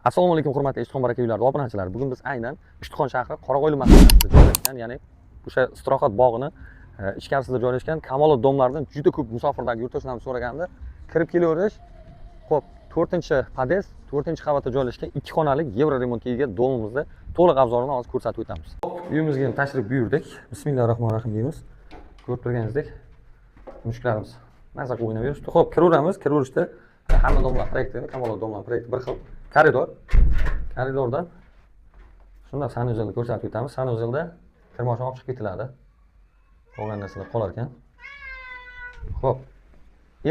Assalomu alaykum hurmatli Ishtixon baraka uylarida obunachilar. Bugun biz aynan Ishtixon shahri Qoraqo'yli mahallasida joylashgan, ya'ni o'sha istirohat bog'ini ichkarisida joylashgan Kamolot domlaridan juda ko'p musofirlarga yurtdoshlarimiz so'raganda kirib kelaverish. Xo'p, 4-podest, 4-qavatda joylashgan 2 xonalik Yevro remontga ega domimizda to'liq obzorini hozir ko'rsatib o'tamiz. Uyimizga ham tashrif buyurdik. Bismillahirrohmanirrohim deymiz. Ko'rib turganingizdek, mushuklarimiz mazza qilib o'ynab yurishdi. Xo'p, kiraveramiz. Kiraverishda hamma domlar proyekti, Kamolot domlar proyekti bir xil koridordan shunday sanuzelni ko'rsatib o'tamiz. Sanuzelda kirmoshni olib chiqib ketiladi. Qolgan narsalar qolar ekan. Xo'p.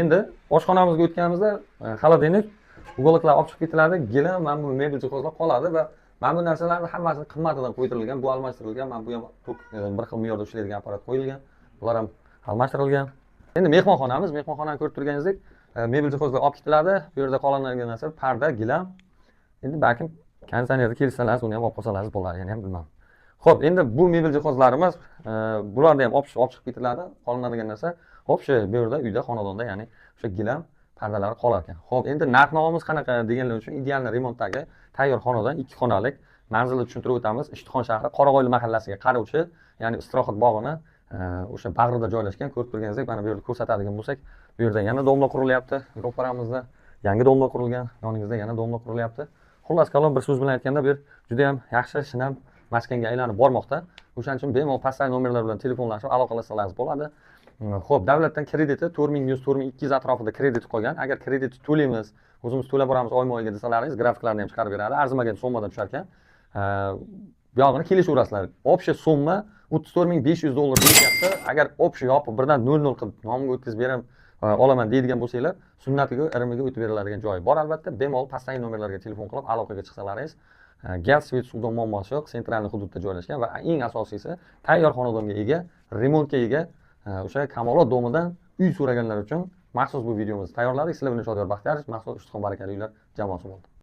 Endi oshxonamizga o'tganimizda xolodilnik, uголокlar olib chiqib ketiladi. Gilam, mana bu mebel jihozlar qoladi va mana bu narsalarni hammasi qimmatidan qo'ydirilgan, bu almashtirilgan. Mana bu ham bir xil me'yorda ishlaydigan apparat qo'yilgan. Bular ham almashtirilgan. Endi mehmonxonani ko'rib turganingizdek, mebel jihozlar olib ketiladi. Bu yerda qoladigan narsa parda, gilam. Endi balkim konditsionerni kelsangiz uni ham olib qolsangiz bo'ladi, ya'ni ham bilmadim. Xo'p, endi bu mebel jihozlarimiz bularni ham olib chiqib ketiladi. Qolinadigan narsa xo'p, shu bu yerda uyda, xonadonda, ya'ni o'sha gilam pardalari qolar ekan. Xo'p, endi narx-navomiz qanaqa deganlar uchun ideal remontdagi tayyor xonadon 2 xonalik manzilni tushuntirib o'tamiz. Ishtixon shahri Qoraqo'yli mahallasiga qaruvchi, ya'ni istirohat bog'ini o'sha bag'rida joylashgan. Ko'rib turganingizdek, mana bu yerda ko'rsatadigan bo'lsak, bu yerda yana domla qurilyapti. Ro'paramizda yangi domla qurilgan, yoningizda yana domla qurilyapti. Xullas kalom, bir so'z bilan aytganda, bu juda ham yaxshi, shinam maskanga aylanib bormoqda. O'shaning uchun bemalol pastdagi nomerlar bilan telefonlashib aloqalasalaringiz bo'ladi. Xo'p, davlatdan krediti 4100, 4200 atrofida kredit qolgan. Agar kreditni to'laymiz, o'zimiz to'lab boramiz oyma-oyga desalaringiz, grafiklarni ham chiqarib beradi. Arzimagan summadan tushar ekan. Bu yog'ini kelishaverasizlar. Общий summa $34500 deyapti. Agar общий yopib birdan 0-0 qilib nomimga o'tkazib beram olaman deydigan bo'lsanglar, sunnatiga, irimiga o'tib beriladigan joyi bor albatta. Bemalol pastdagi nomerlarga telefon qilib aloqaga chiqsalaringiz, gaz, svet, suvdan muammosi yo'q, sentral hududda joylashgan va eng asosiysi tayyor xonadonga ega, remontga ega o'sha Kamolot domidan uy so'raganlar uchun maxsus bu videomizni tayyorladik. Sizlar bilan Shodiyor Baxtiyorov, maxsus Ishtixon barakali uylar jamoasi bo'ldi.